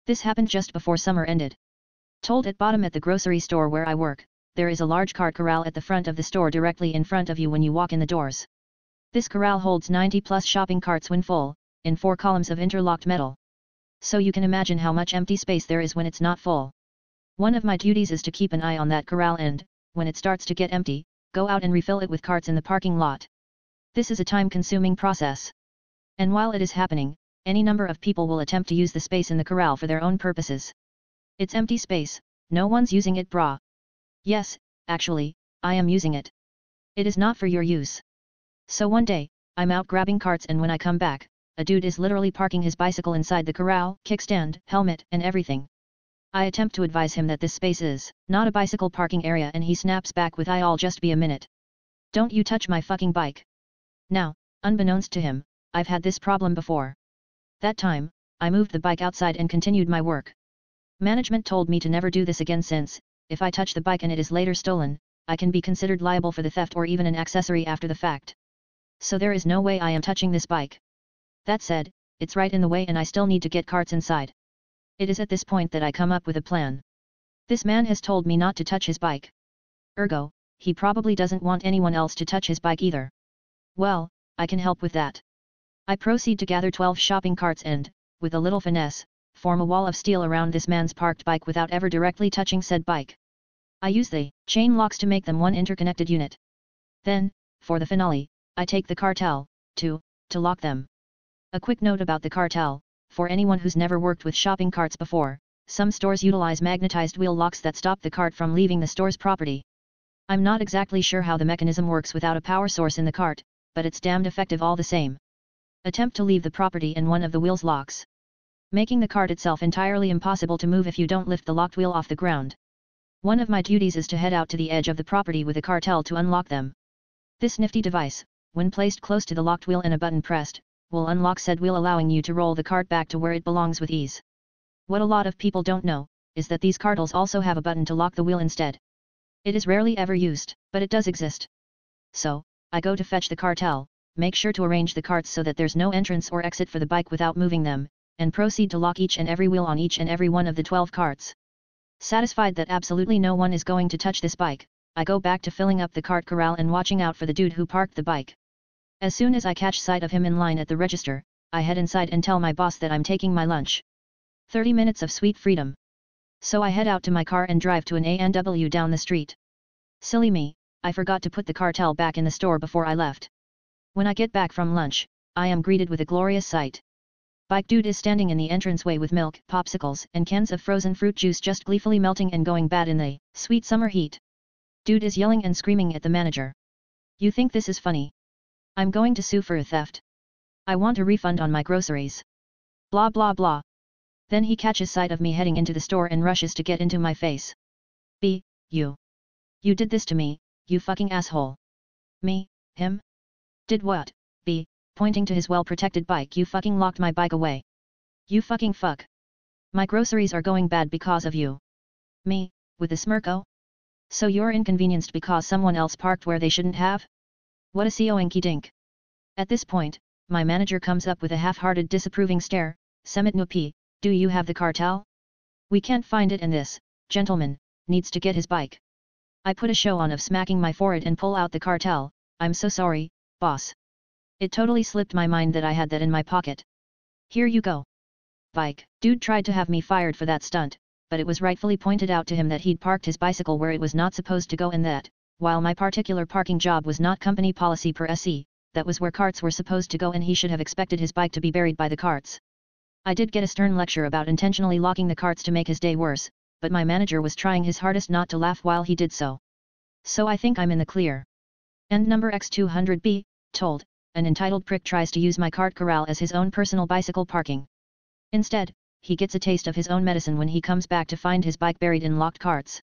This happened just before summer ended. Told at bottom at the grocery store where I work, there is a large cart corral at the front of the store directly in front of you when you walk in the doors. This corral holds 90 plus shopping carts when full, in 4 columns of interlocked metal. So you can imagine how much empty space there is when it's not full. One of my duties is to keep an eye on that corral and, when it starts to get empty, go out and refill it with carts in the parking lot. This is a time-consuming process. And while it is happening, any number of people will attempt to use the space in the corral for their own purposes. It's empty space, no one's using it, brah. Yes, actually, I am using it. It is not for your use. So one day, I'm out grabbing carts and when I come back, a dude is literally parking his bicycle inside the corral, kickstand, helmet, and everything. I attempt to advise him that this space is not a bicycle parking area and he snaps back with "I'll just be a minute. Don't you touch my fucking bike." Now, unbeknownst to him, I've had this problem before. That time, I moved the bike outside and continued my work. Management told me to never do this again since, if I touch the bike and it is later stolen, I can be considered liable for the theft or even an accessory after the fact. So there is no way I am touching this bike. That said, it's right in the way and I still need to get carts inside. It is at this point that I come up with a plan. This man has told me not to touch his bike. Ergo, he probably doesn't want anyone else to touch his bike either. Well, I can help with that. I proceed to gather 12 shopping carts and, with a little finesse, form a wall of steel around this man's parked bike without ever directly touching said bike. I use the chain locks to make them one interconnected unit. Then, for the finale, I take the cartel, to lock them. A quick note about the cartel, for anyone who's never worked with shopping carts before, some stores utilize magnetized wheel locks that stop the cart from leaving the store's property. I'm not exactly sure how the mechanism works without a power source in the cart, but it's damned effective all the same. Attempt to leave the property and one of the wheels locks, making the cart itself entirely impossible to move if you don't lift the locked wheel off the ground. One of my duties is to head out to the edge of the property with a cartel to unlock them. This nifty device, when placed close to the locked wheel and a button pressed, will unlock said wheel allowing you to roll the cart back to where it belongs with ease. What a lot of people don't know, is that these cartels also have a button to lock the wheel instead. It is rarely ever used, but it does exist. So, I go to fetch the cartel, make sure to arrange the carts so that there's no entrance or exit for the bike without moving them, and proceed to lock each and every wheel on each and every one of the 12 carts. Satisfied that absolutely no one is going to touch this bike, I go back to filling up the cart corral and watching out for the dude who parked the bike. As soon as I catch sight of him in line at the register, I head inside and tell my boss that I'm taking my lunch. 30 minutes of sweet freedom. So I head out to my car and drive to an A&W down the street. Silly me, I forgot to put the cartel back in the store before I left. When I get back from lunch, I am greeted with a glorious sight. Bike dude is standing in the entranceway with milk, popsicles, and cans of frozen fruit juice just gleefully melting and going bad in the sweet summer heat. Dude is yelling and screaming at the manager. "You think this is funny? I'm going to sue for a theft. I want a refund on my groceries. Blah blah blah." Then he catches sight of me heading into the store and rushes to get into my face. "B, you. You did this to me, you fucking asshole." "Me, him? Did what, B?" Pointing to his well-protected bike. "You fucking locked my bike away. You fucking fuck. My groceries are going bad because of you." "Me," with a smirko. "So you're inconvenienced because someone else parked where they shouldn't have? What a coinky-dink." At this point, my manager comes up with a half-hearted disapproving stare. "semiTnuP, do you have the cartel? We can't find it and this, gentleman, needs to get his bike." I put a show on of smacking my forehead and pull out the cartel. "I'm so sorry, boss. It totally slipped my mind that I had that in my pocket. Here you go." Bike dude tried to have me fired for that stunt, but it was rightfully pointed out to him that he'd parked his bicycle where it was not supposed to go and that, while my particular parking job was not company policy per se, that was where carts were supposed to go and he should have expected his bike to be buried by the carts. I did get a stern lecture about intentionally locking the carts to make his day worse, but my manager was trying his hardest not to laugh while he did so. So I think I'm in the clear. End number X200B, told, an entitled prick tries to use my cart corral as his own personal bicycle parking. Instead, he gets a taste of his own medicine when he comes back to find his bike buried in locked carts.